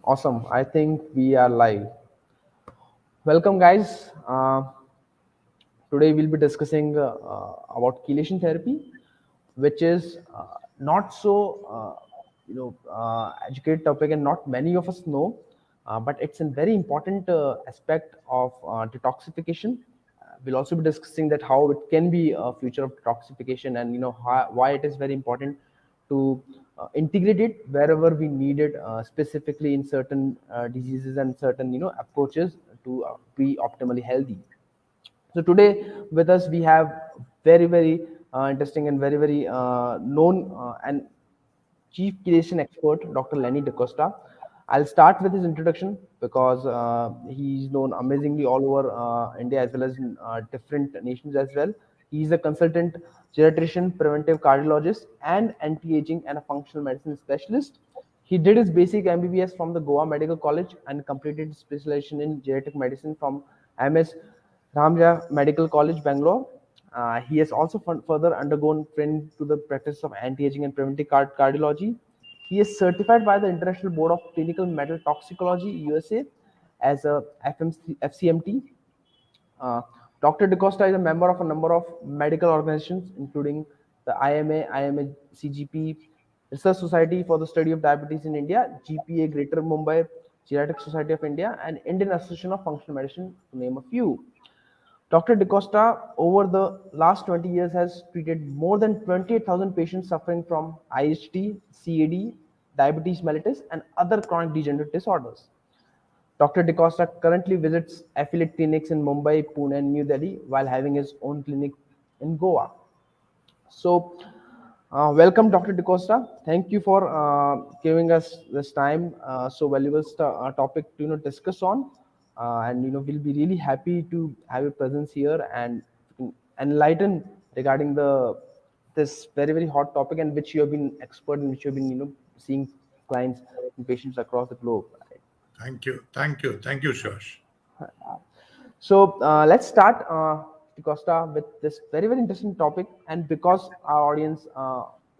Awesome. I think we are live. Welcome, guys. Today we'll be discussing about chelation therapy, which is not so educated topic, and not many of us know, but it's a very important aspect of detoxification. We'll also be discussing that how it can be a future of detoxification, and why it is very important to integrate it wherever we need it, specifically in certain diseases and certain approaches to be optimally healthy. So today with us we have very interesting and very known and chief creation expert, Dr. Lenny DaCosta. I'll start with his introduction because he's known amazingly all over India as well as in different nations as well. He's a consultant geriatrician, preventive cardiologist, and anti-aging and a functional medicine specialist. He did his basic MBBS from the Goa Medical College and completed his specialization in geriatric medicine from MS Ramja Medical College, Bangalore. He has also further undergone training to the practice of anti-aging and preventive cardiology. He is certified by the International Board of Clinical Metal Toxicology (USA) as a FCMT. Uh, Dr. DaCosta is a member of a number of medical organizations, including the IMA CGP, Research Society for the Study of Diabetes in India, GPA Greater Mumbai, Geriatric Society of India, and Indian Association of Functional Medicine, to name a few. Dr. DaCosta, over the last 20 years, has treated more than 28,000 patients suffering from IHT, CAD, diabetes mellitus, and other chronic degenerative disorders. Dr. DaCosta currently visits affiliate clinics in Mumbai, Pune, and New Delhi while having his own clinic in Goa. So, welcome, Dr. DaCosta. Thank you for giving us this time, so valuable topic to discuss on, and we'll be really happy to have your presence here and enlighten regarding the this very hot topic, and which you have been expert in, which you have been seeing clients and patients across the globe. Right? Thank you, Shosh. So let's start, Costa, with this very interesting topic. And because our audience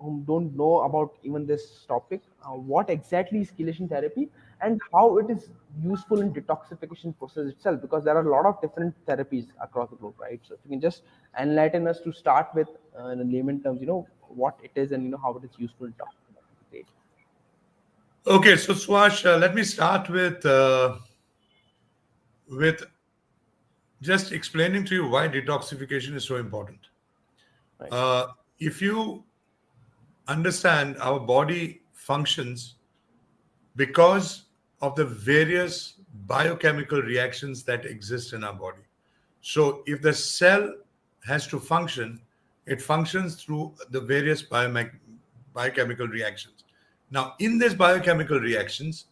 who don't know about even this topic, what exactly is chelation therapy and how it is useful in detoxification process itself? Because there are a lot of different therapies across the globe, right? So if you can just enlighten us to start with in layman terms, what it is and how it is useful in detoxification. Okay, so Swash, let me start with just explaining to you why detoxification is so important. Right. Uh, if you understand, our body functions because of the various biochemical reactions that exist in our body. So if the cell has to function, it functions through the various biochemical reactions. Now, in these biochemical reactions,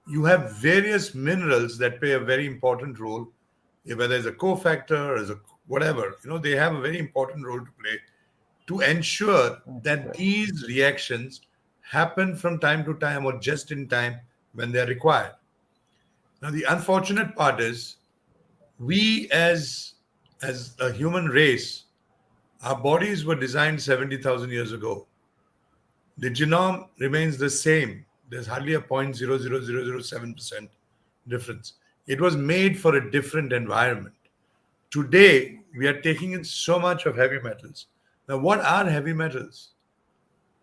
you have various minerals that play a very important role, whether it's a cofactor or as a whatever, they have a very important role to play to ensure that Right. these reactions happen from time to time or just in time when they're required. Now, the unfortunate part is we as a human race, our bodies were designed 70,000 years ago. The genome remains the same. There's hardly a 0.00007% difference. It was made for a different environment. Today, we are taking in so much of heavy metals. Now, what are heavy metals?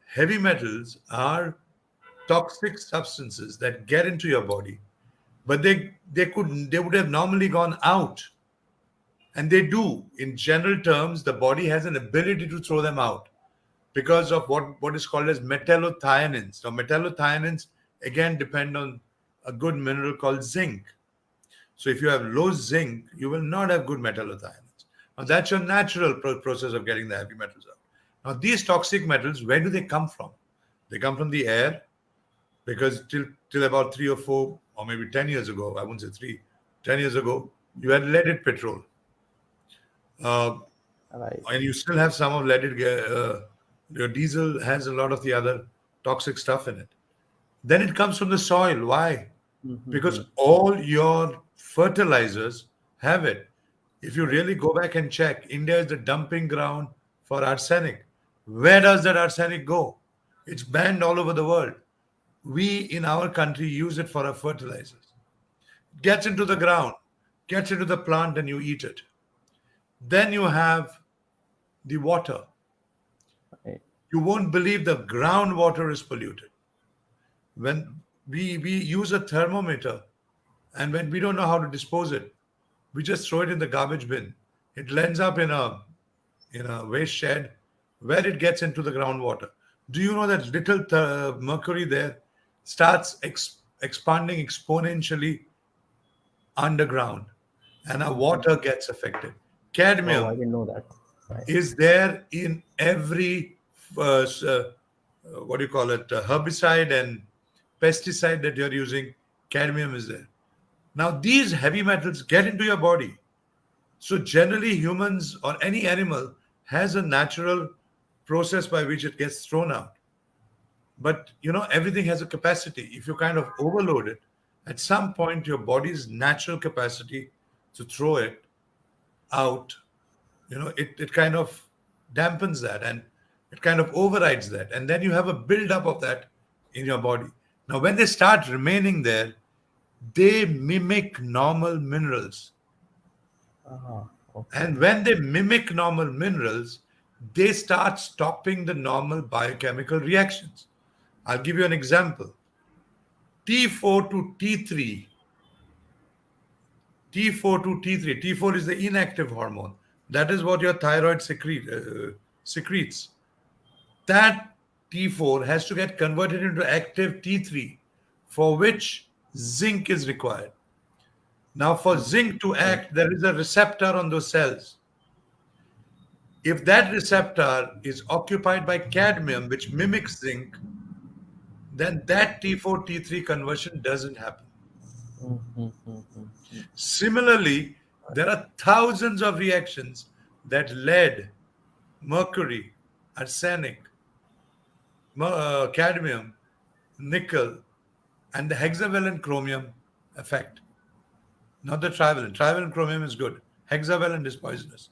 Heavy metals are toxic substances that get into your body, but they would have normally gone out, and they do. In general terms, the body has an ability to throw them out because of what is called as metallothioneins. Now, metallothioneins again depend on a good mineral called zinc. So if you have low zinc, you will not have good metallothioneins. Now, that's your natural process of getting the heavy metals out. Now, these toxic metals, where do they come from? They come from the air, because till about 3 or 4 or maybe 10 years ago, I won't say 3, 10 years ago, you had leaded petrol. Uh, Right. and you still have some of leaded, your diesel has a lot of the other toxic stuff in it. Then it comes from the soil. Why? Because Mm-hmm. all your fertilizers have it. If you really go back and check, India is the dumping ground for arsenic. Where does that arsenic go? It's banned all over the world. We in our country use it for our fertilizers. Gets into the ground, gets into the plant, and you eat it. Then you have the water. Right. You won't believe the groundwater is polluted. When we use a thermometer, and when we don't know how to dispose it, we just throw it in the garbage bin. It ends up in a waste shed where it gets into the groundwater. Do you know that little mercury there starts expanding exponentially underground, and our water gets affected? Oh, I Cadmium didn't know that. Right. is there in every what do you call it, herbicide and pesticide that you're using. Cadmium is there. Now these heavy metals get into your body. So generally humans or any animal has a natural process by which it gets thrown out. But everything has a capacity. If you kind of overload it, at some point your body's natural capacity to throw it out, it kind of dampens that, and it kind of overrides that, and then you have a build-up of that in your body. Now when they start remaining there, they mimic normal minerals. Ah, okay. And when they mimic normal minerals, they start stopping the normal biochemical reactions. I'll give you an example. T4 to T3, T4 to T3. T4 is the inactive hormone. That is what your thyroid secretes. That T4 has to get converted into active T3, for which zinc is required. Now, for zinc to Okay. act, there is a receptor on those cells. If that receptor is occupied by cadmium, which mimics zinc, then that T4 T3 conversion doesn't happen. Mm-hmm. Similarly, there are thousands of reactions that lead, mercury, arsenic, cadmium, nickel, and the hexavalent chromium affect. Not the trivalent. Trivalent chromium is good. Hexavalent is poisonous.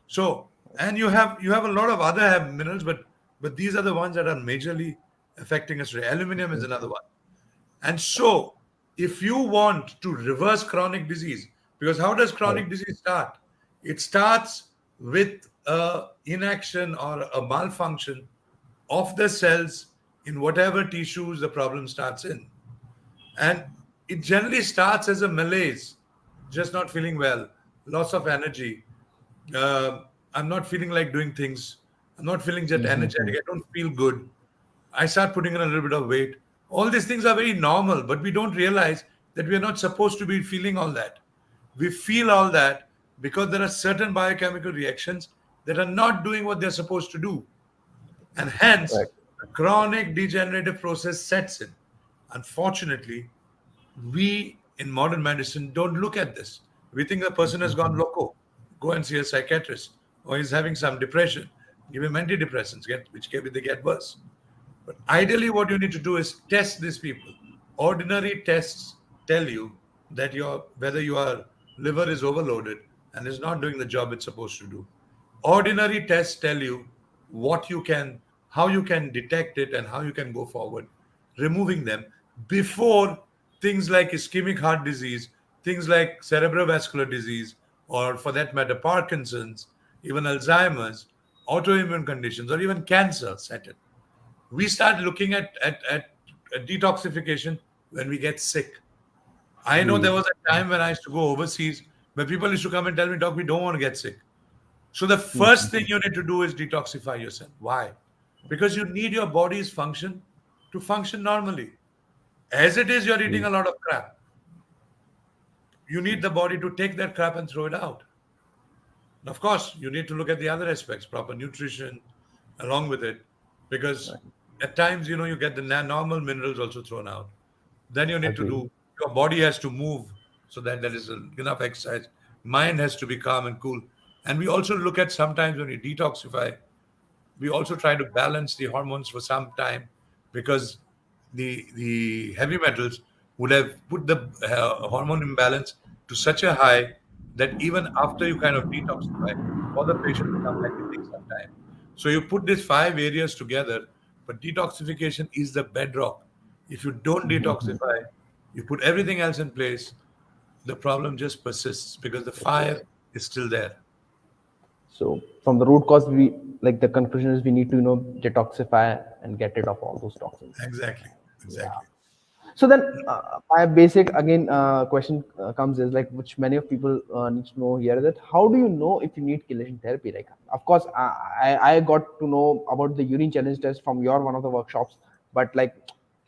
So, and you have a lot of other minerals, but these are the ones that are majorly affecting us today. Aluminum is another one. And so, if you want to reverse chronic disease, because how does Right. chronic disease start? It starts with inaction or a malfunction of the cells in whatever tissues the problem starts in. And it generally starts as a malaise, just not feeling well, loss of energy. I'm not feeling like doing things. I'm not feeling just Mm-hmm. energetic. I don't feel good. I start putting on a little bit of weight. All these things are very normal, but we don't realize that we are not supposed to be feeling all that. We feel all that because there are certain biochemical reactions that are not doing what they're supposed to do. And hence, Right. a chronic degenerative process sets in. Unfortunately, we in modern medicine don't look at this. We think the person has gone loco. Go and see a psychiatrist, or he's having some depression. Give him antidepressants, which they get worse. But ideally, what you need to do is test these people. Ordinary tests tell you that whether your liver is overloaded and is not doing the job it's supposed to do. Ordinary tests tell you how you can detect it and how you can go forward, removing them before things like ischemic heart disease, things like cerebrovascular disease, or for that matter, Parkinson's, even Alzheimer's, autoimmune conditions, or even cancer set in. We start looking at detoxification when we get sick. I know True. there was a time when I used to go overseas where people used to come and tell me, Doc, we don't want to get sick. So the first thing you need to do is detoxify yourself. Why? Because you need your body's function to function normally. As it is, you're eating True. a lot of crap. You need the body to take that crap and throw it out. And of course, you need to look at the other aspects, proper nutrition along with it, because Right. at times, you get the normal minerals also thrown out. Then you need to Agree. do, your body has to move so that there is enough exercise. Mind has to be calm and cool. And we also look at sometimes when we detoxify, we also try to balance the hormones for some time because the heavy metals would have put the hormone imbalance to such a high that even after you kind of detoxify, for the patient to come back, it takes some time. So you put these five areas together, but detoxification is the bedrock. If you don't detoxify, you put everything else in place, the problem just persists because the fire Persist. is still there. So from the root cause, we like the conclusion is we need to detoxify and get rid of all those toxins. Exactly. Yeah. Exactly. So then, my basic again question comes is like, which many of people need to know here, that how do you know if you need chelation therapy? Like, of course, I got to know about the urine challenge test from your one of the workshops, but like,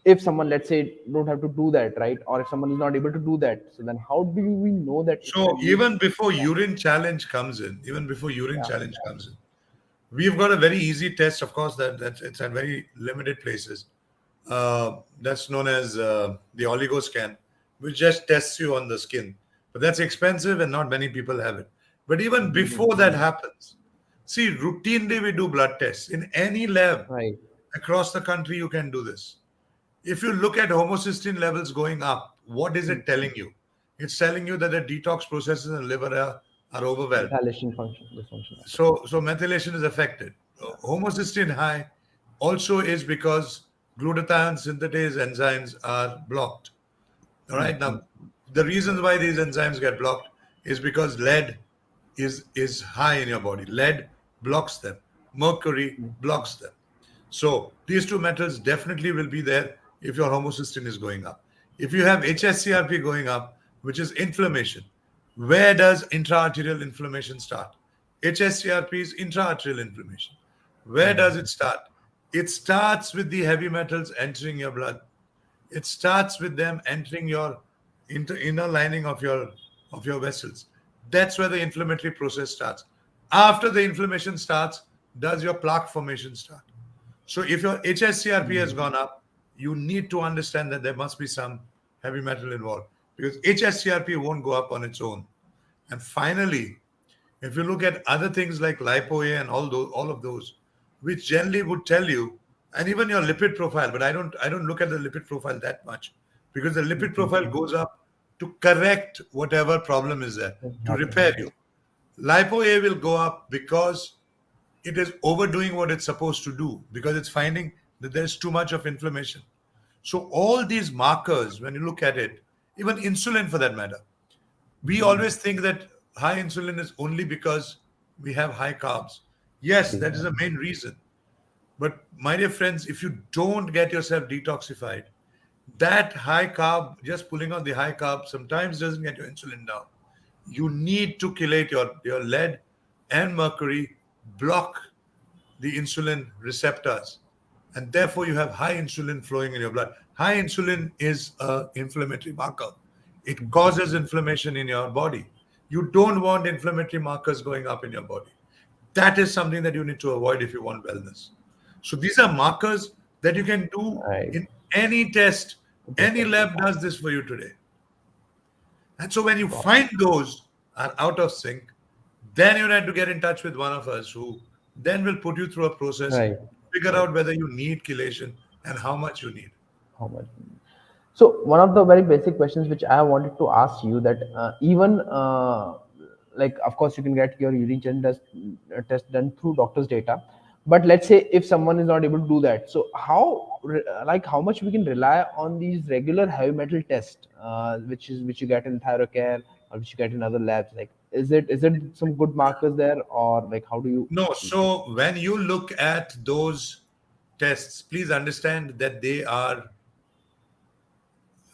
if someone, let's say, don't have to do that, right, or if someone is not able to do that, so then how do we know that if So we need? even before Yeah, urine challenge comes in, even before urine yeah, challenge comes in, we've got a very easy test, of course, that it's at very limited places. That's known as the oligo scan, which just tests you on the skin. But that's expensive and not many people have it. But even before that happens, see, routinely we do blood tests. In any lab right. across the country, you can do this. If you look at homocysteine levels going up, what is it telling you? It's telling you that the detox processes in the liver are overwhelmed. Methylation function dysfunction. So methylation is affected. Homocysteine high also is because glutathione synthetase enzymes are blocked. All right. Now, the reasons why these enzymes get blocked is because lead is high in your body. Lead blocks them. Mercury blocks them. So these two metals definitely will be there if your homocysteine is going up. If you have HSCRP going up, which is inflammation, where does intraarterial inflammation start? HSCRP is intraarterial inflammation. Where does it start? It starts with the heavy metals entering your blood. It starts with them entering your inner lining of your vessels. That's where the inflammatory process starts. After the inflammation starts, does your plaque formation start? So if your HSCRP has gone up, you need to understand that there must be some heavy metal involved because HSCRP won't go up on its own. And finally, if you look at other things like lipo-A and all of those, which generally would tell you, and even your lipid profile, but I don't look at the lipid profile that much because the lipid profile goes up to correct whatever problem is there, to repair you. Lipo-A will go up because it is overdoing what it's supposed to do because it's finding that there's too much of inflammation. So all these markers, when you look at it, even insulin for that matter, we always think that high insulin is only because we have high carbs. Yes, that is the main reason. But my dear friends, if you don't get yourself detoxified, that high carb, just pulling on the high carb, sometimes doesn't get your insulin down. You need to chelate your lead and mercury, block the insulin receptors, and therefore you have high insulin flowing in your blood. High insulin is an inflammatory marker. It causes inflammation in your body. You don't want inflammatory markers going up in your body. That is something that you need to avoid if you want wellness. So these are markers that you can do Right. in any test. Just Any like lab does this for you today. And so when you find those are out of sync, then you need to get in touch with one of us who then will put you through a process, right. figure out whether you need chelation and how much you need. How much? So one of the very basic questions which I wanted to ask you, that even like, of course you can get your urine test done through doctor's data, but let's say if someone is not able to do that, so like how much we can rely on these regular heavy metal tests, which you get in thyrocare or which you get in other labs? Like, is it some good markers there, or like how do you No, see things? so when you look at those tests, please understand that they are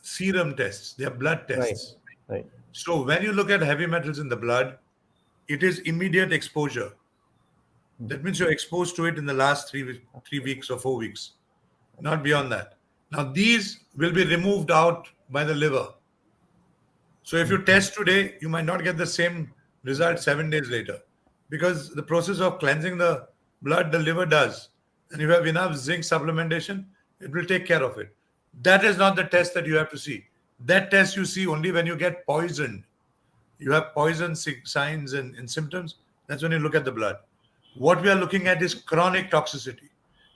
serum tests, they are blood Right, tests. right. So when you look at heavy metals in the blood, it is immediate exposure. That means you're exposed to it in the last 3 weeks or 4 weeks, not beyond that. Now, these will be removed out by the liver. So if you test today, you might not get the same result 7 days later because the process of cleansing the blood, the liver does. And if you have enough zinc supplementation, it will take care of it. That is not the test that you have to see. That test you see only when you get poisoned. You have poison signs and symptoms. That's when you look at the blood. What we are looking at is chronic toxicity.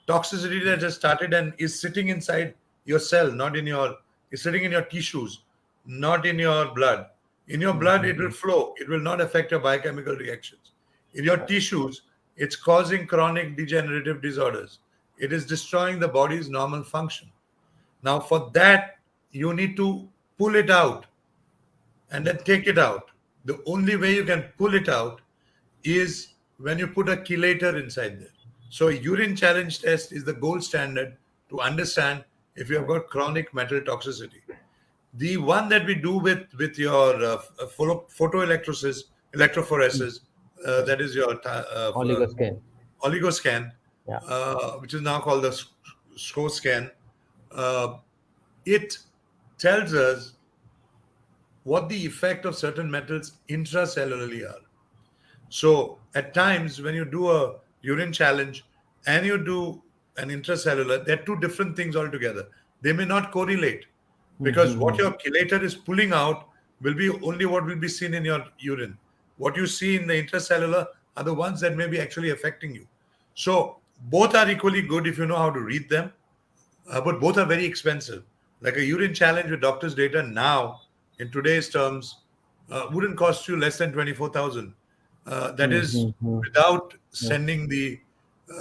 Toxicity that has started and is sitting inside your cell, not in your, is sitting in your tissues, not in your blood. In your blood, it will flow. It will not affect your biochemical reactions. In your tissues, it's causing chronic degenerative disorders. It is destroying the body's normal function. Now, for that, you need to pull it out and then take it out. The only way you can pull it out is when you put a chelator inside there. So, a urine challenge test is the gold standard to understand if you have got chronic metal toxicity. The one that we do with your electrophoresis, that is your Oligoscan. oligoscan, Yeah. which is now called the SCO scan. Uh, it tells us what the effect of certain metals intracellularly are. So at times when you do a urine challenge and you do an intracellular, they're two different things altogether. They may not correlate because what your chelator is pulling out will be only what will be seen in your urine. What you see in the intracellular are the ones that may be actually affecting you. So both are equally good if you know how to read them, but both are very expensive. Like a urine challenge with doctor's data now, in today's terms, wouldn't cost you less than 24,000. That is without sending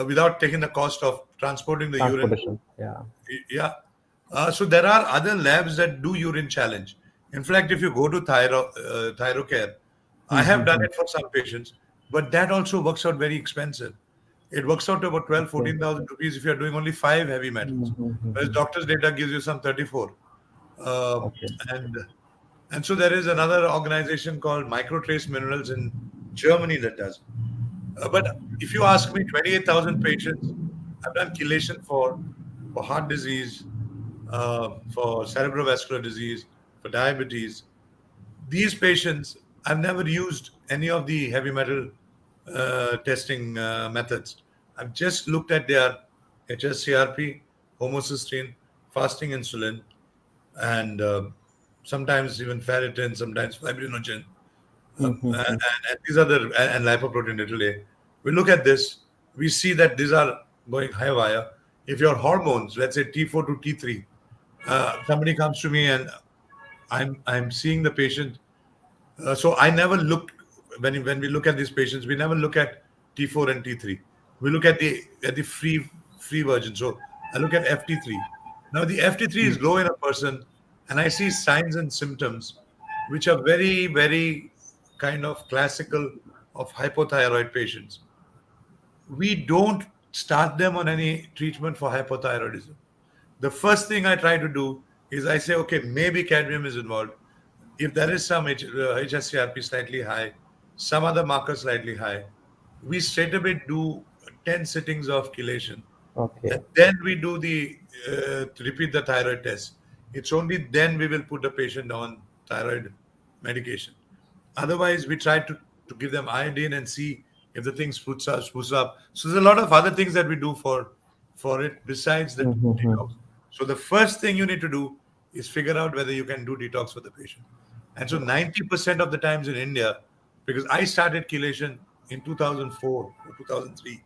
without taking the cost of transporting the urine. Transportation. Yeah. Yeah. So there are other labs that do urine challenge. In fact, if you go to Thyrocare, I have done it for some patients, but that also works out very expensive. It works out to about 12, 14,000 rupees if you're doing only 5 heavy metals. Whereas doctor's data gives you some 34. Uh, Okay. and and so there is another organization called Microtrace Minerals in Germany that does it. But if you ask me, 28,000 patients, I've done chelation for heart disease, for cerebrovascular disease, for diabetes. These patients, I've never used any of the heavy metal testing methods. I've just looked at their HSCRP, homocysteine, fasting insulin, and sometimes even ferritin, sometimes fibrinogen, and these are and lipoprotein little a. We look at this, we see that these are going haywire. If your hormones, let's say T4 to T3, somebody comes to me and I'm seeing the patient. So I never look when we look at these patients, we never look at T4 and T3. We look at the free version. So I look at FT3. Now the FT3 is low in a person, and I see signs and symptoms which are very, very kind of classical of hypothyroid patients. We don't start them on any treatment for hypothyroidism. The first thing I try to do is I say, okay, maybe cadmium is involved. If there is some HSCRP slightly high, some other marker slightly high, we straight away do 10 sittings of chelation. Okay. And then we do repeat the thyroid test. It's only then we will put the patient on thyroid medication. Otherwise, we try to give them iodine and see if the thing spruces up. So there's a lot of other things that we do for it besides the detox. So the first thing you need to do is figure out whether you can do detox for the patient. And so 90% of the times in India, because I started chelation in 2004 or 2003.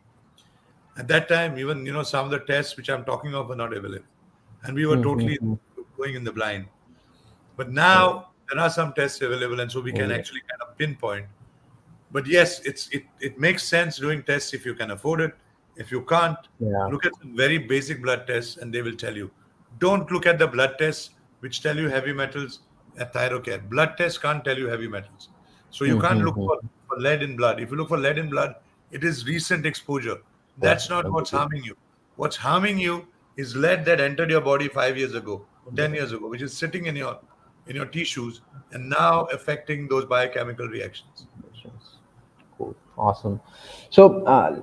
At that time, even some of the tests which I'm talking of were not available, and we were totally going in the blind. But now there are some tests available, and so we can actually kind of pinpoint. But yes, it makes sense doing tests if you can afford it. If you can't, Yeah. look at some very basic blood tests, and they will tell you. Don't look at the blood tests which tell you heavy metals at Thyrocare. Blood tests can't tell you heavy metals. So you can't look for lead in blood. If you look for lead in blood, it is recent exposure. That's not what's harming you. What's harming you is lead that entered your body 5 years ago, 10 years ago, which is sitting in your tissues and now affecting those biochemical reactions. Cool. Awesome. So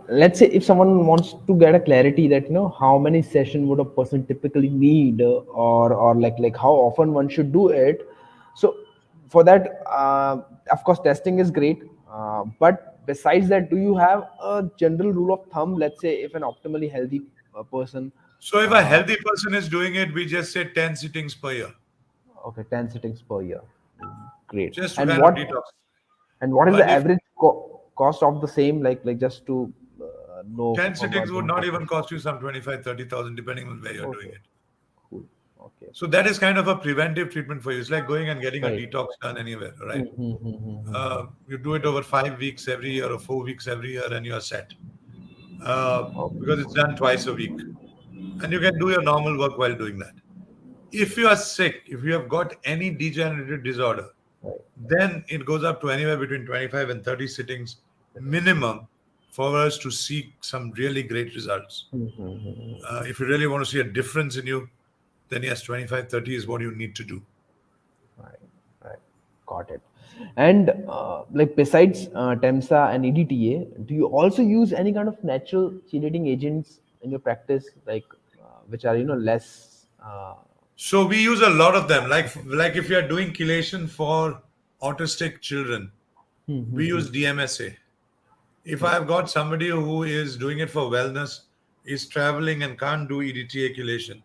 let's say if someone wants to get a clarity that how many session would a person typically need, or like how often one should do it. So for that, of course, testing is great. But besides that, do you have a general rule of thumb? Let's say if an optimally healthy person. So if a healthy person is doing it, we just say 10 sittings per year. Okay, 10 sittings per year. Great. Just to And kind of detox. and what is But the if average cost of the same? Like just to know. 10 from sittings our would own not perspective. even cost you some 25, 30,000, depending on where you're doing Okay. it. Cool. Okay. So that is kind of a preventive treatment for you. It's like going and getting a Right. detox done anywhere, right? Mm-hmm. You do it over 5 weeks every year or 4 weeks every year, and you're set. Okay. Because it's done twice a week. And you can do your normal work while doing that. If you are sick, if you have got any degenerative disorder, Right. then it goes up to anywhere between 25 and 30 sittings minimum for us to see some really great results. If you really want to see a difference in you, then yes, 25, 30 is what you need to do. Right, right. Got it. And like besides TEMSA and EDTA, do you also use any kind of natural chelating agents in your practice, like which are less? So we use a lot of them. Like if you are doing chelation for autistic children, we use DMSA. If I've got somebody who is doing it for wellness, is traveling and can't do EDTA chelation,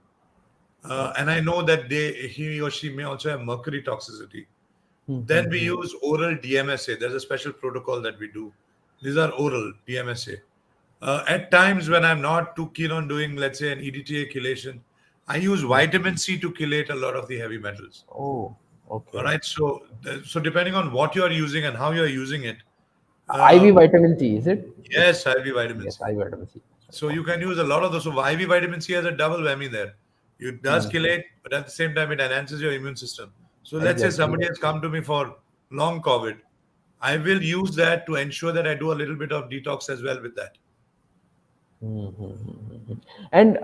and I know that he or she may also have mercury toxicity, then we use oral DMSA. There's a special protocol that we do. These are oral DMSA. At times when I'm not too keen on doing, let's say, an EDTA chelation, I use vitamin C to chelate a lot of the heavy metals. Oh, All okay. right. So depending on what you are using and how you are using it, IV vitamin C, is it? yes, IV vitamin Yes, C. IV vitamin C. So you can use a lot of those. So IV vitamin C has a double whammy there. It does chelate, but at the same time, it enhances your immune system. So let's say Exactly. somebody has come to me for long COVID. I will use that to ensure that I do a little bit of detox as well with that. And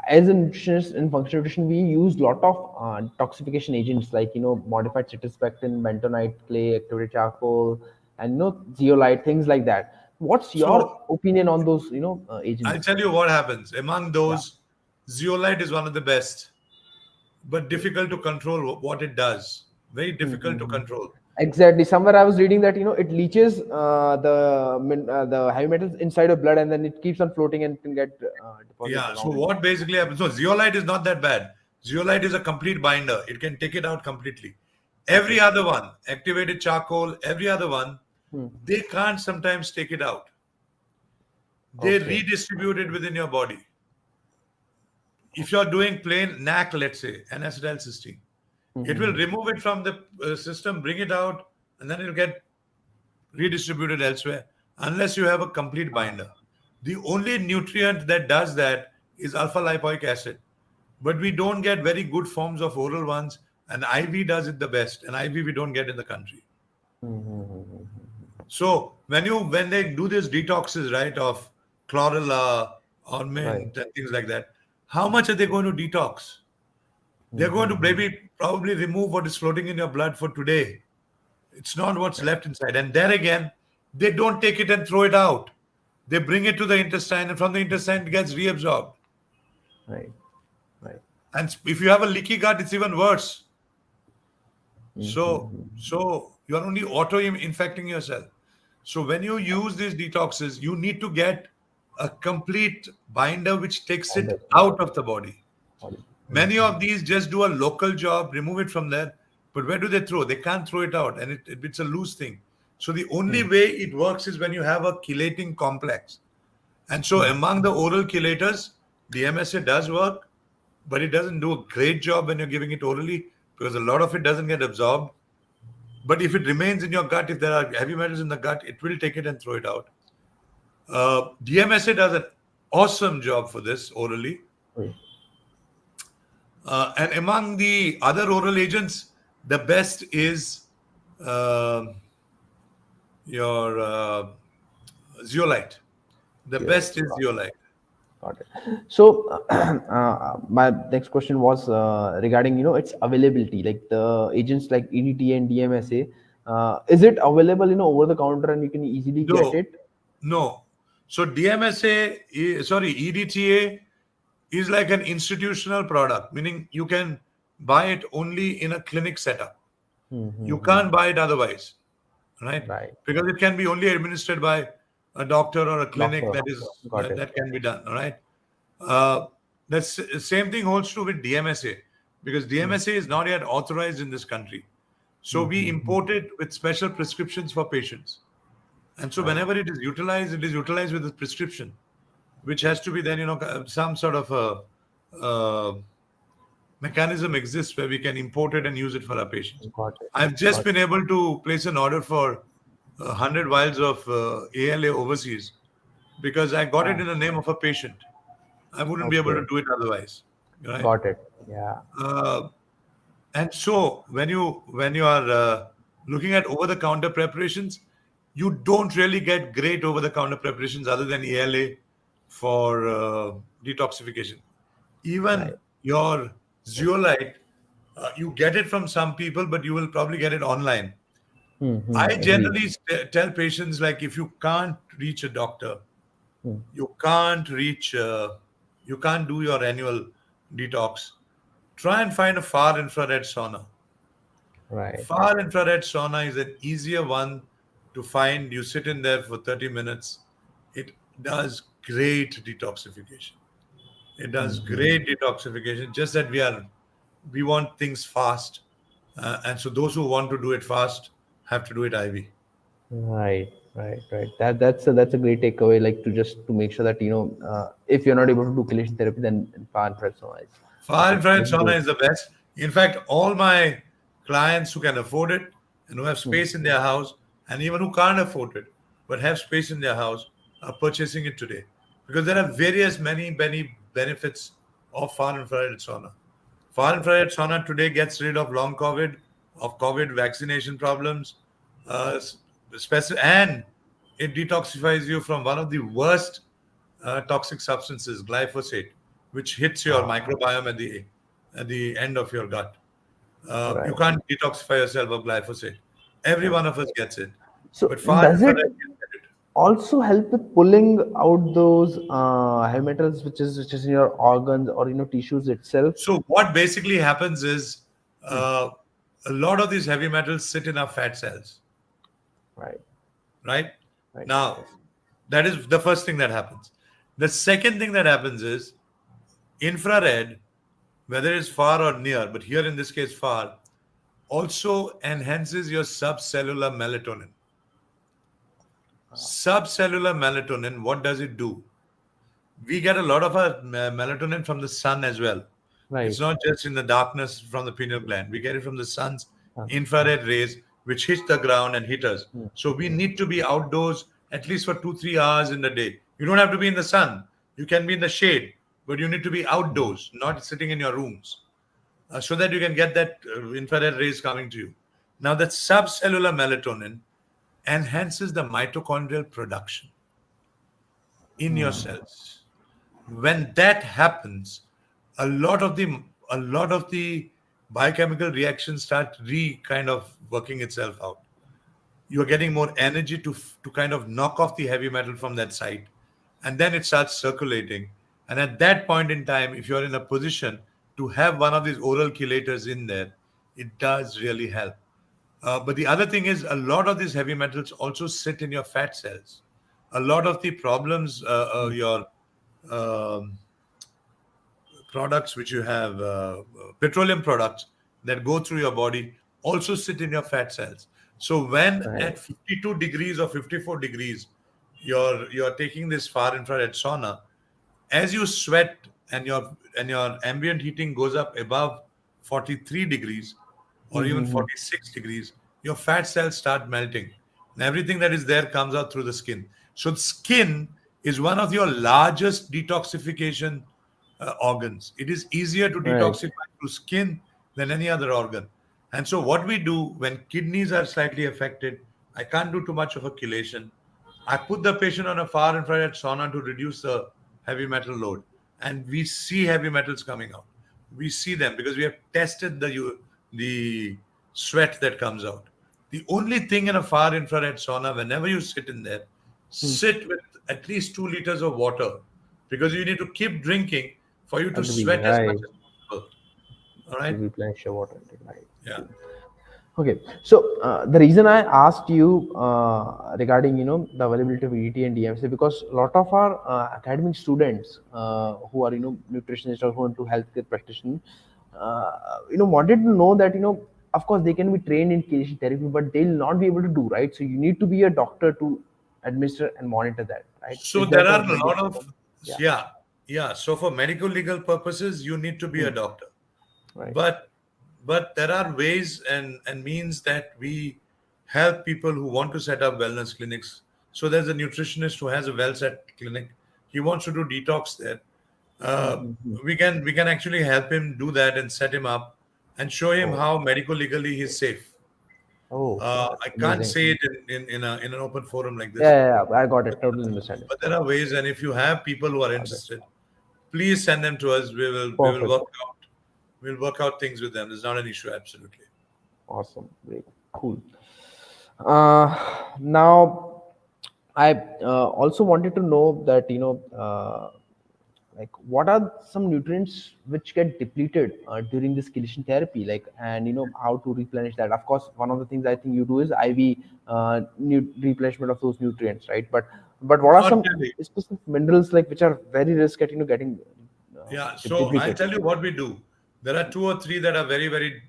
as a nutritionist in functional nutrition, we use lot of detoxification agents like modified cetispectin, bentonite clay, activated charcoal, and zeolite, things like that. What's your So opinion on those I'll agents? tell you what happens. Among Yeah. those, zeolite is one of the best, but difficult to control what it does. Very difficult to control. Exactly. Somewhere I was reading that it leaches the heavy metals inside of blood, and then it keeps on floating and can get deposited Yeah. So around. what basically happens? So zeolite is not that bad. Zeolite is a complete binder. It can take it out completely. Every Okay. other one, activated charcoal, every other one, Hmm. they can't sometimes take it out. They Okay. redistribute it within your body. If you're doing plain NAC, let's say, N-acetylcysteine, it will remove it from the system, bring it out, and then it'll get redistributed elsewhere unless you have a complete binder. The only nutrient that does that is alpha lipoic acid. But we don't get very good forms of oral ones, and IV does it the best. And IV we don't get in the country. So when they do these detoxes, right, of chlorella or Right. mint and things like that, how much are they going to detox? They're going to maybe probably remove what is floating in your blood for today. It's not what's left inside. And there again, they don't take it and throw it out. They bring it to the intestine, and from the intestine it gets reabsorbed. Right. Right. And if you have a leaky gut, it's even worse. So you are only auto-infecting yourself. So when you use these detoxes, you need to get a complete binder which takes And it that's out of the body. body. Many of these just do a local job, remove it from there. But where do they throw? They can't throw it out, and it's a loose thing. So the only way it works is when you have a chelating complex. And so among the oral chelators, the MSA does work, but it doesn't do a great job when you're giving it orally because a lot of it doesn't get absorbed. But if it remains in your gut, if there are heavy metals in the gut, it will take it and throw it out. DMSA does an awesome job for this orally. Right. And among the other oral agents, the best is your zeolite. The You're best right. is zeolite. Got it. So, my next question was regarding its availability, like the agents like EDTA and DMSA. Is it available over the counter and you can easily get No, it? no. So EDTA is like an institutional product, meaning you can buy it only in a clinic setup. You can't buy it otherwise, right? Right. Because it can be only administered by a doctor or a clinic Doctor. that is Got it. that can be done, all right? Uh, the same thing holds true with DMSA because DMSA is not yet authorized in this country. So we import it with special prescriptions for patients. And so whenever it is utilized with a prescription, which has to be then, some sort of a mechanism exists where we can import it and use it for our patients. Got it. I've just Got it. been able to place an order for 100 vials of ALA overseas because I got it in the name of a patient. I wouldn't be able to Okay. do it otherwise. right? Got it. Yeah. Uh, and so when you are looking at over-the-counter preparations, you don't really get great over-the-counter preparations other than ELA for detoxification. Even Right. your zeolite, you get it from some people, but you will probably get it online. I Agree. generally tell patients, like, if you can't reach a doctor, Hmm. you can't reach, you can't do your annual detox, try and find a far infrared sauna. Right. Far infrared sauna is an easier one to find. You sit in there for 30 minutes. It does great detoxification. It does great detoxification. Just that we want things fast, and so those who want to do it fast have to do it IV. Right, right. That's a great takeaway. Like to make sure that if you're not able to do chelation therapy, then far infrared sauna is Far a infrared very sauna good. is the best. In fact, all my clients who can afford it and who have Hmm. space in their house, and even who can't afford it but have space in their house, are purchasing it today, because there are various many benefits of far infrared sauna. Far infrared sauna today gets rid of long COVID, of COVID vaccination problems, and it detoxifies you from one of the worst toxic substances, glyphosate, which hits your Ah, microbiome at the end of your gut. You right. can't detoxify yourself of glyphosate. Every one of us gets it, So but far does infrared it can get it. also help with pulling out those heavy metals which is in your organs or tissues itself? So what basically happens is, uh, a lot of these heavy metals sit in our fat cells, Right, right? right. Now, Yes. that is the first thing that happens. The second thing that happens is infrared, whether it's far or near, but here in this case far, also enhances your subcellular melatonin. Subcellular melatonin, what does it do? We get a lot of our melatonin from the sun as well. It's Right. not just in the darkness from the pineal gland. We get it from the sun's Uh, infrared rays, which hit the ground and hit us. mm, So we need to be outdoors at least for 2-3 hours in the day. You don't have to be in the sun. You can be in the shade, but you need to be outdoors, not sitting in your rooms, so that you can get that infrared rays coming to you. Now, that subcellular melatonin enhances the mitochondrial production in your cells. When that happens, a lot of the a lot of the biochemical reactions start kind of working itself out. You're getting more energy to kind of knock off the heavy metal from that site, and then it starts circulating. And at that point in time, if you're in a position to have one of these oral chelators in there, it does really help. But the other thing is, a lot of these heavy metals also sit in your fat cells. A lot of the problems, your um, products which you have, petroleum products that go through your body, also sit in your fat cells. So when right. at 52 degrees or 54 degrees, you're taking this far infrared sauna, as you sweat and your ambient heating goes up above 43 degrees or even Mm-hmm. 46 degrees, your fat cells start melting, and everything that is there comes out through the skin. So the skin is one of your largest detoxification organs. It is easier to Right. detoxify through skin than any other organ. And so what we do when kidneys are slightly affected, I can't do too much of a chelation. I put the patient on a far infrared sauna to reduce the heavy metal load, and we see heavy metals coming out. We see them because we have tested the sweat that comes out. The only thing in a far infrared sauna, whenever you sit in there, Hmm. sit with at least 2 liters of water, because you need to keep drinking for you to Agree. sweat as much Right. as possible. All To right? replenish your water intake. Yeah. Right. Okay, so the reason I asked you regarding the availability of ET and DMC, because a lot of our academic students who are nutritionists or who are into healthcare practitioners, wanted to know that of course they can be trained in chelation therapy, but they'll not be able to do, right. So you need to be a doctor to administer and monitor that, right? So Is there that a are a valid lot of, statement? Yeah. yeah, yeah. So for medical legal purposes, you need to be Hmm. a doctor. Right. But there are ways and means that we help people who want to set up wellness clinics. So there's a nutritionist who has a well set clinic. He wants to do detox there. uh, Mm-hmm. we can actually help him do that and set him up and show him Oh, how medical legally he's safe. oh, that's I can't amazing. say it in an open forum like Yeah, this, yeah, yeah, I got but, it. Totally understand it. but there are ways, and if you have people who are Got it. interested, please send them to us. We will Perfect. work out things with them. It's not an issue, absolutely. Awesome. Great. Cool. Now, I also wanted to know that, like what are some nutrients which get depleted during this chelation therapy, like, and how to replenish that. Of course, one of the things I think you do is IV replenishment of those nutrients, right? But what are Not some really. specific minerals like which are very risk at getting Yeah, so I'll depleted, tell you what we do. There are two or three that are very, very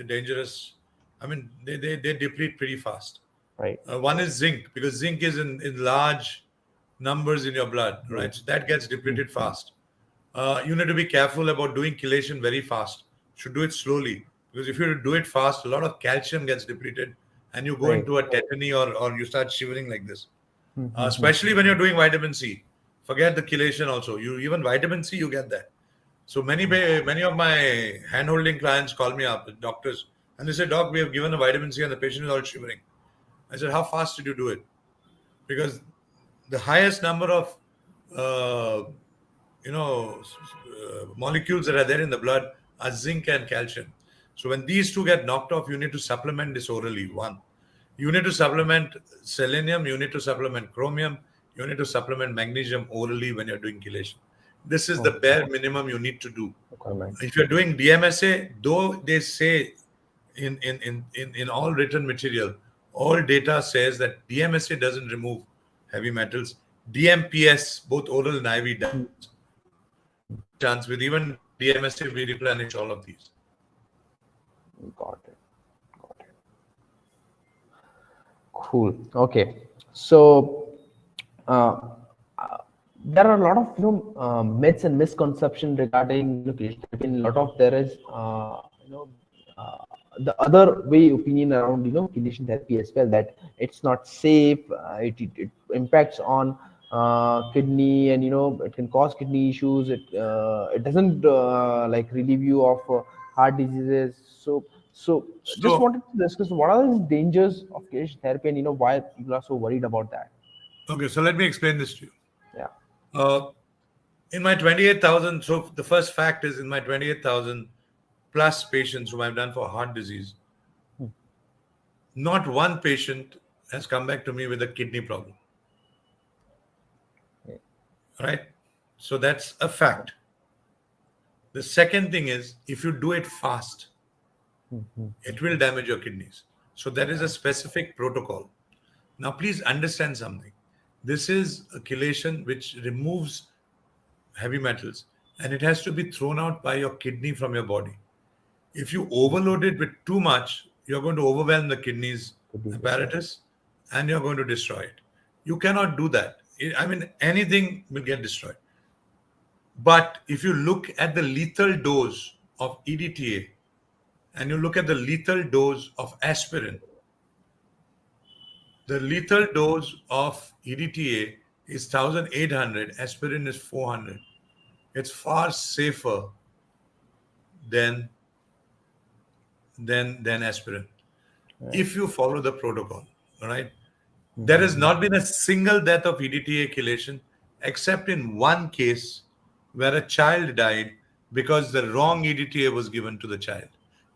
dangerous. I mean, they deplete pretty fast. right? One is zinc, because zinc is in large numbers in your blood, Right. right? So that gets depleted fast. You need to be careful about doing chelation very fast. Should do it slowly, because if you do it fast, a lot of calcium gets depleted, and you go Right. into a tetany, or you start shivering like this. Mm-hmm. Especially when you're doing vitamin C. Forget the chelation also. You even vitamin C, you get that. So many of my hand-holding clients call me up, the doctors, and they say, "Doc, we have given a vitamin C, and the patient is all shivering." I said, "How fast did you do it?" Because the highest number of uh, molecules that are there in the blood are zinc and calcium. So when these two get knocked off, you need to supplement this orally. One, you need to supplement selenium, you need to supplement chromium, you need to supplement magnesium orally when you're doing chelation. This is the Okay. bare minimum you need to do. Requirement. If you're doing DMSA, though they say in all written material, all data says that DMSA doesn't remove heavy metals. DMPS, both oral and IV, does. There's no chance with even DMSA we replenish all of these. Got it. Got it. Cool. Okay. So uh, there are a lot of myths and misconceptions regarding chelation therapy. And a lot of there is uh, the other way opinion around chelation therapy as well, that it's not safe. It impacts on kidney, and it can cause kidney issues. It doesn't like relieve you of heart diseases. So just So, wanted to discuss what are the dangers of chelation therapy, and why people are so worried about that. okay, so let me explain this to you. Yeah. Uh, in my 28,000, so the first fact is, in my 28,000 plus patients whom I've done for heart disease, not one patient has come back to me with a kidney problem, Yeah. right? So that's a fact. The second thing is, if you do it fast, it will damage your kidneys. So there is a specific protocol. Now, please understand something. This is a chelation which removes heavy metals, and it has to be thrown out by your kidney from your body. If you overload it with too much, you're going to overwhelm the kidneys Could be destroyed. apparatus, and you're going to destroy it. You cannot do that. I mean, anything will get destroyed. But if you look at the lethal dose of EDTA and you look at the lethal dose of aspirin, the lethal dose of EDTA is 1800, aspirin is 400. It's far safer than aspirin if you follow the protocol. All right. There has not been a single death of EDTA chelation except in one case where a child died because the wrong EDTA was given to the child.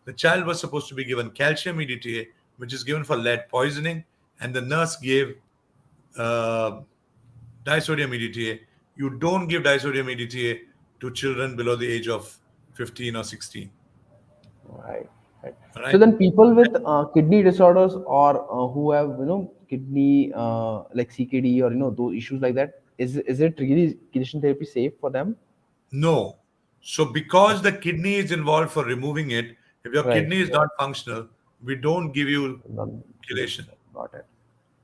The child was supposed to be given calcium EDTA, which is given for lead poisoning, and the nurse gave uh, disodium EDTA. You don't give disodium EDTA to children below the age of 15 or 16. Right, right. All So right. then people with kidney disorders, or who have kidney like CKD, or those issues like that, is it really chelation therapy safe for them? No. So because the kidney is involved for removing it, if your Right. kidney is not functional, we don't give you None. chelation. Got it.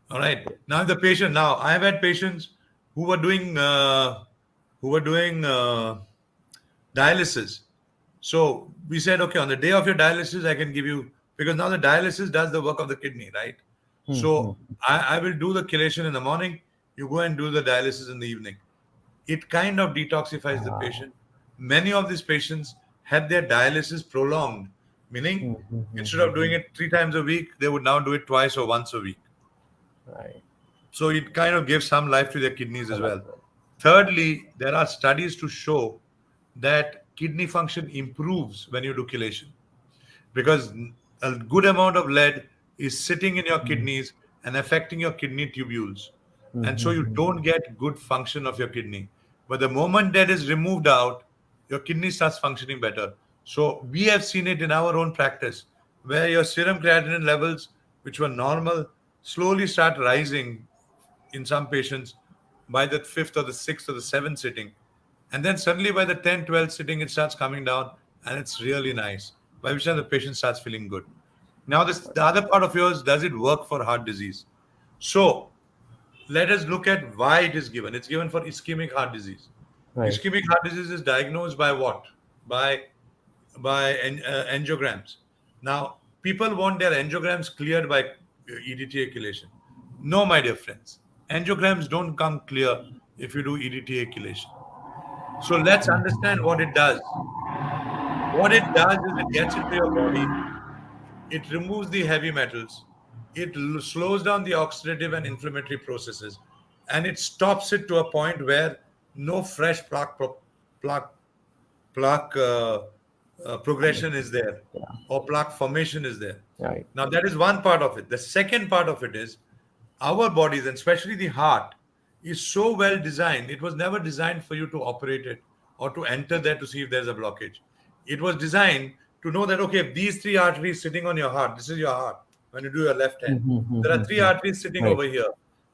All right. Now the patient. Now I have had patients who were doing dialysis. So we said, okay, on the day of your dialysis, I can give you, because now the dialysis does the work of the kidney, right? So I will do the chelation in the morning. You go and do the dialysis in the evening. It kind of detoxifies the Ah, patient. many of these patients had their dialysis prolonged, meaning instead of doing it 3 times a week, they would now do it twice or once a week. Right. So it kind of gives some life to their kidneys I as like well. that. Thirdly, there are studies to show that kidney function improves when you do chelation, because a good amount of lead is sitting in your kidneys and affecting your kidney tubules. And so you don't get good function of your kidney. But the moment that is removed out, your kidney starts functioning better. So we have seen it in our own practice, where your serum creatinine levels, which were normal, slowly start rising in some patients by the fifth or the sixth or the seventh sitting. And then suddenly by the 10th, 12th sitting, it starts coming down and it's really nice. By which time the patient starts feeling good. Now, the other part of yours, does it work for heart disease? So let us look at why it is given. It's given for ischemic heart disease. Right. Ischemic heart disease is diagnosed by what? By angiograms. Now, people want their angiograms cleared by EDTA chelation. No, my dear friends. Angiograms don't come clear if you do EDTA chelation. So let's understand what it does. What it does is it gets into your body, it removes the heavy metals, it slows down the oxidative and inflammatory processes, and it stops it to a point where no fresh plaque progression is there, Yeah. or plaque formation is there. Right. Now, that is one part of it. The second part of it is our bodies, and especially the heart, is so well designed. It was never designed for you to operate it or to enter there to see if there's a blockage. It was designed to know that, okay, if these three arteries sitting on your heart, this is your heart, when you do your left hand, there are three arteries sitting Right. over here.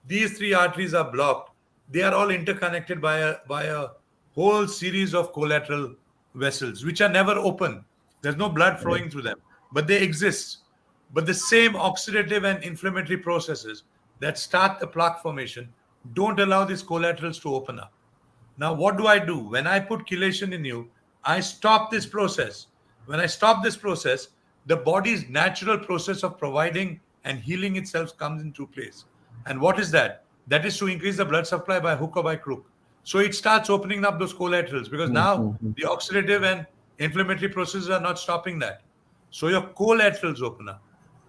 These three arteries are blocked. They are all interconnected by a whole series of collateral vessels, which are never open. There's no blood flowing through them, but they exist. But the same oxidative and inflammatory processes that start the plaque formation don't allow these collaterals to open up. Now, what do I do? When I put chelation in you, I stop this process. When I stop this process, the body's natural process of providing and healing itself comes into place. And what is that? That is to increase the blood supply by hook or by crook. So it starts opening up those collaterals, because now the oxidative and inflammatory processes are not stopping that. So your collaterals open up.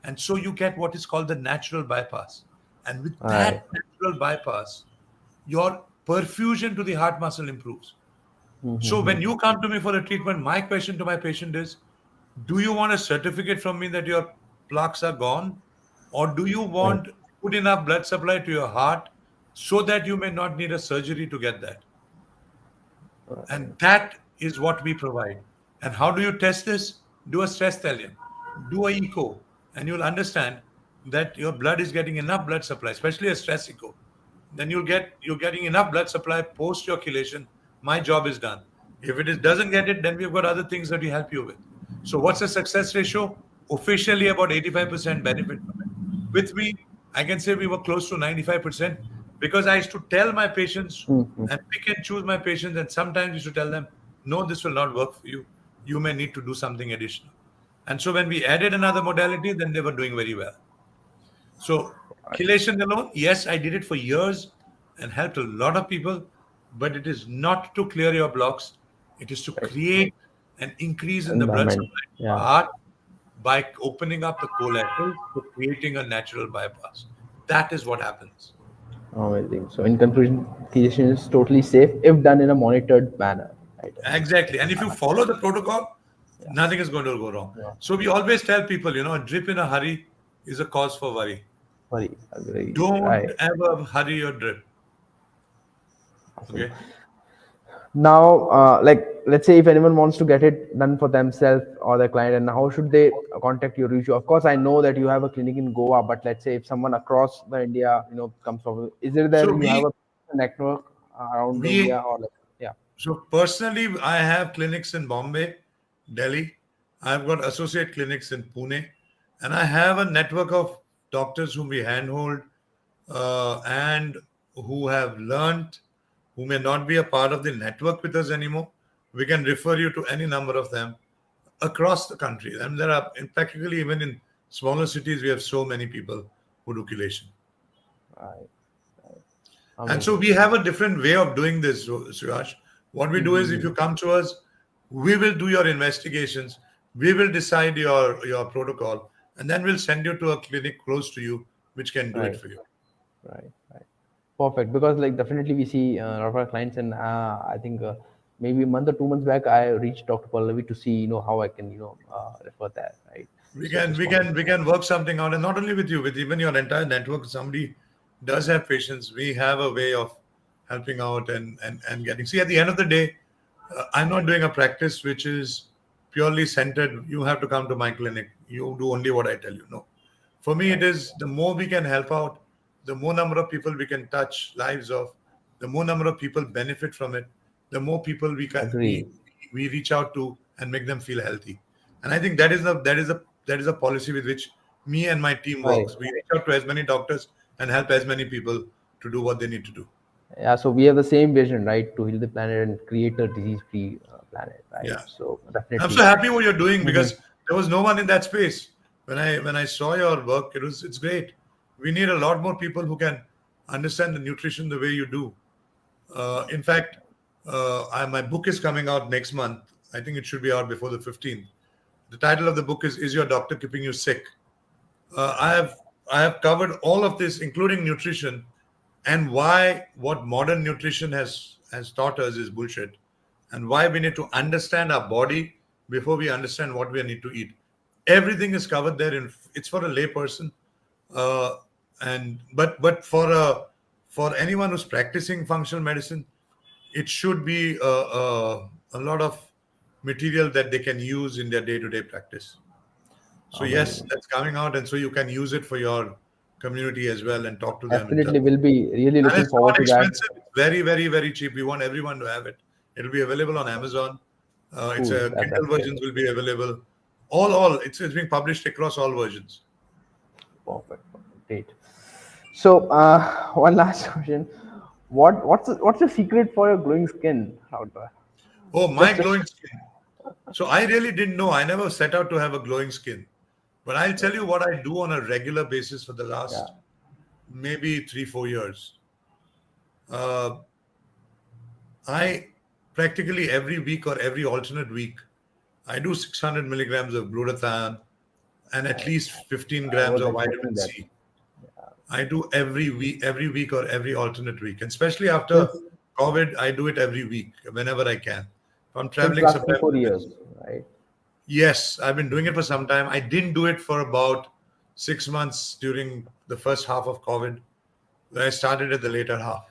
And so you get what is called the natural bypass. And with Right. that natural bypass, your perfusion to the heart muscle improves. So when you come to me for a treatment, my question to my patient is, do you want a certificate from me that your plaques are gone? Or do you Right. want good enough blood supply to your heart so that you may not need a surgery to get that? And that is what we provide. And how do you test this? Do a stress thallium, do a echo, and you'll understand that your blood is getting enough blood supply, especially a stress echo. Then you're getting enough blood supply post your chelation. My job is done. If it is, doesn't get it, then we've got other things that we help you with. So what's the success ratio? Officially about 85% benefit from it. With me, I can say we were close to 95%, because I used to tell my patients and pick and choose my patients, and sometimes used to tell them, no, this will not work for you. You may need to do something additional. And so when we added another modality, then they were doing very well. So chelation alone, yes, I did it for years and helped a lot of people, but it is not to clear your blocks. It is to create an increase in the blood Environment. supply to the Yeah. heart by opening up the collaterals to creating a natural bypass. That is what happens. Amazing. So in conclusion, chelation is totally safe if done in a monitored manner. Right. Exactly. And if you follow the protocol, nothing is going to go wrong. Yeah. So we always tell people, a drip in a hurry is a cause for worry. Very agree. Don't Right. ever hurry your drip. Awesome. Okay. Now, like, let's say if anyone wants to get it done for themselves or their client, and how should they contact you, reach you? Of course, I know that you have a clinic in Goa, but let's say if someone across the India, comes from, is it there So you have a network around India, we or like, yeah, so personally, I have clinics in Bombay, Delhi. I've got associate clinics in Pune, and I have a network of doctors whom we handhold and who have learned, who may not be a part of the network with us anymore. We can refer you to any number of them across the country. And there are, practically even in smaller cities, we have so many people who do chelation. right, And so amazing. we have a different way of doing this, Suraj. What we do is, if you come to us, we will do your investigations, we will decide your protocol, and then we'll send you to a clinic close to you which can do it Right. for you. Right. Right. Perfect. Because like definitely we see a lot of our clients, and I think maybe a month or 2 months back, I reached Dr. Pallavi to see how I can refer that. Right. We So can just we wanted can to we can work something out, and not only with you, with even your entire network. Somebody does have patients. We have a way of helping out and getting. See, at the end of the day, I'm not doing a practice which is purely centered. You have to come to my clinic. You do only what I tell you. No, for me, it right. is the more we can help out, the more number of people we can touch lives of, the more number of people benefit from it, the more people Agree. we reach out to and make them feel healthy. And I think that is a policy with which me and my team Right. works. We reach out to as many doctors and help as many people to do what they need to do. Yeah. So we have the same vision, right, to heal the planet and create a disease-free planet. Right. Yeah. So I'm so definitely. happy what you're doing Hmm. because there was no one in that space. When I saw your work, it's great. We need a lot more people who can understand the nutrition the way you do. In fact, my book is coming out next month. I think it should be out before the 15th. The title of the book is Your Doctor Keeping You Sick? Uh, I Wow. have I have covered all of this, including nutrition, and why what modern nutrition has taught us is bullshit, and why we need to understand our body before we understand what we need to eat. Everything is covered there. It's for a layperson, uh, and but for anyone who's practicing functional medicine, it should be a lot of material that they can use in their day-to-day practice. So yes, Amazing. that's coming out, and so you can use it for your community as well and talk to them and tell Definitely them. will be really And looking it's forward not to that. expensive. It's very, very, very cheap. We want everyone to have it. It'll be available on Amazon. It's Cool. a That's Kindle great. versions will be available. All it's being published across all versions. Perfect. Perfect. Great. So, one last question. What's the secret for your glowing skin? How do I, Oh, my just glowing skin. So I really didn't know. I never set out to have a glowing skin. But I'll tell you what I do on a regular basis for the yeah. last maybe 3 4 years. Uh, I practically every week or every alternate week, I do 600 milligrams of glutathione and at Nice. least 15 I grams was of expecting vitamin that. C. I do every week or every alternate week. And especially after Since COVID, I do it every week whenever I can. If I'm since traveling last three somewhere four with the years, kids. right? Yes, I've been doing it for some time. I didn't do it for about 6 months during the first half of COVID, where I started at the later half.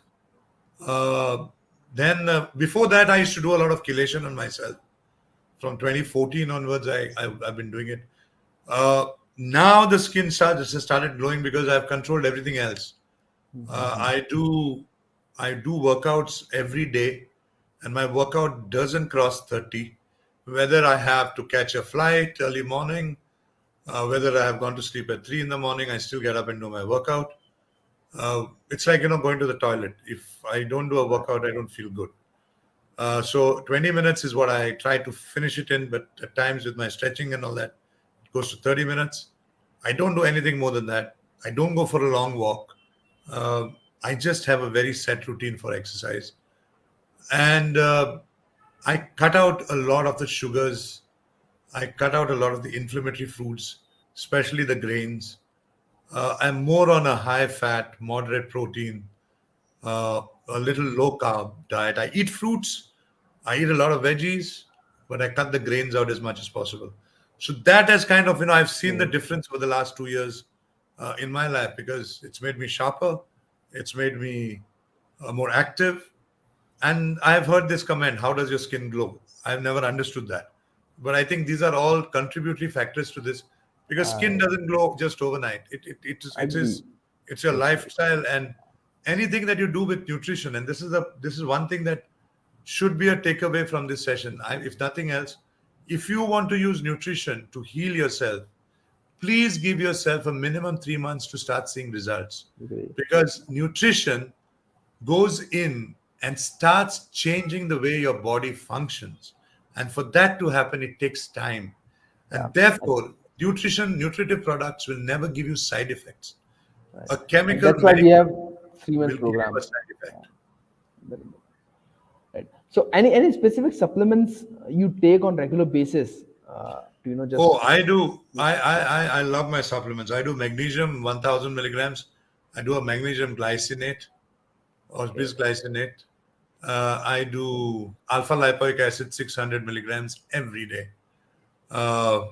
Uh, then before that, I used to do a lot of chelation on myself. From 2014 onwards, I've been doing it. Uh, Now the skin started glowing because I've controlled everything else. Uh, Mhm. I do I do workouts every day, and my workout doesn't cross 30. Whether I have to catch a flight early morning, whether I have gone to sleep at 3 in the morning, I still get up and do my workout. It's like going to the toilet. If I don't do a Right. workout, I don't feel good. So 20 minutes is what I try to finish it in, but at times with my stretching and all that, it goes to 30 minutes. I don't do anything more than that. I don't go for a long walk. Uh, I just have a very set routine for exercise. And I cut out a lot of the sugars. I cut out a lot of the inflammatory foods, especially the grains. I'm more on a high fat, moderate protein, a little low carb diet. I eat fruits, I eat a lot of veggies, but I cut the grains out as much as possible. So that has kind of, I've seen the Great. difference over the last 2 years in my life because it's made me sharper, it's made me more active. And I've heard this comment, how does your skin glow? I've never understood that. But I think these are all contributory factors to this because skin I doesn't glow just overnight. agree. It's your Totally. lifestyle and anything that you do with nutrition. And this is one thing that should be a takeaway from this session. If nothing else, if you want to use nutrition to heal yourself, please give yourself a minimum 3 months to start seeing results Agree. because nutrition goes in and starts changing the way your body functions. And for that to happen, it takes time. Yeah. And And, therefore, nutritive products will never give you side effects. right. A And chemical that's why we medication have 3 months will give you a program. side Yeah. effect. Very good. Right. So any specific supplements you take on regular basis? To just Oh, I do. I love my supplements. I do magnesium 1000 milligrams. I do a magnesium glycinate or okay, bisglycinate. I do alpha lipoic acid 600 milligrams every day. Uh,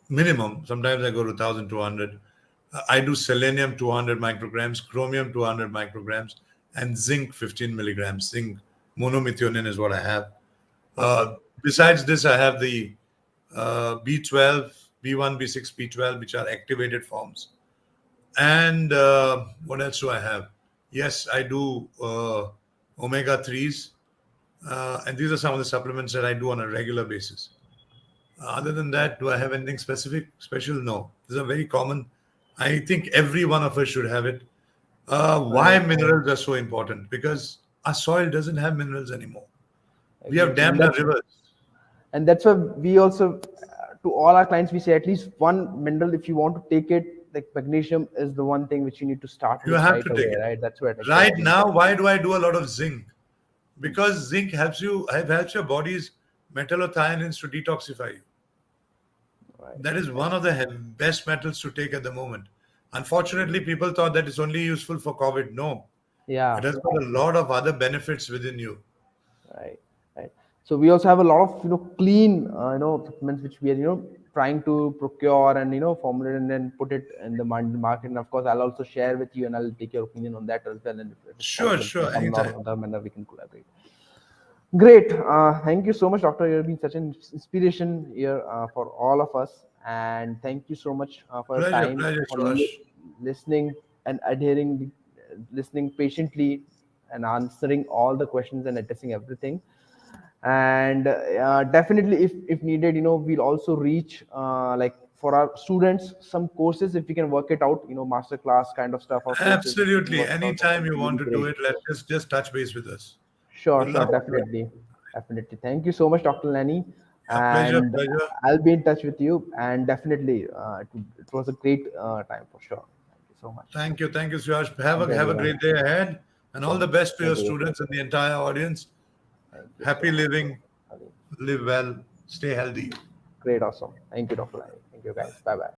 Minimum. Sometimes I go to 1200. I do selenium 200 micrograms, chromium 200 micrograms, and zinc 15 milligrams. Zinc monomethionine is what I have. okay, Besides this, I have the B12, B1, B6, B12, which are activated forms. And what else do I have? Yes, I do omega 3s. And these are some of the supplements that I do on a regular basis. Other than that, do I have anything special? No. These are very common. I think every one of us should have it. Why right, right. minerals are so important? Because our soil doesn't have minerals anymore. We have Exactly, dammed our rivers. and that's why we also to all our clients we say at least one mineral if you want to take it. Like magnesium is the one thing which you need to start You with have right to take away, it. right? That's what Right exactly. now, why do I do a lot of zinc? Because zinc helps your body's metallothioneins to detoxify you. Right, That is right. one of the best metals to take at the moment. Unfortunately, people thought that it's only useful for COVID. No, it Yeah, has got a lot of other benefits within you. right, right. So we also have a lot of clean supplements which we are trying to procure and formulate and then put it in the market. And of course, I'll also share with you and I'll take your opinion on that as well. And if it's Sure, possible in sure, some or anytime. other manner, we can collaborate. Great. Thank you so much, Doctor. You've been such an inspiration here for all of us. And thank you so much for your Pleasure, time, pleasure, for Swash. listening and adhering, listening patiently and answering all the questions and addressing everything. And definitely, if needed, we'll also reach like for our students some courses if we can work it out, master class kind of stuff or courses if we can Absolutely. work it out. That Anytime would you be really want to do great. it, let's just touch base with us. Sure, Would sure, love to do it. definitely, definitely. Thank you so much, Dr. Lenny, A pleasure, and pleasure. I'll be in touch with you. And definitely, it was a great time for sure. Thank you so much. Thank you, Swash. Have Thank you, a everyone. great day ahead, and all Same. the best to Same your to you. students and the entire audience. Thank you Happy so much. living, Ali. live well, stay healthy. Great, awesome. Thank you, Dr. Lenny. Thank you, guys. Bye bye.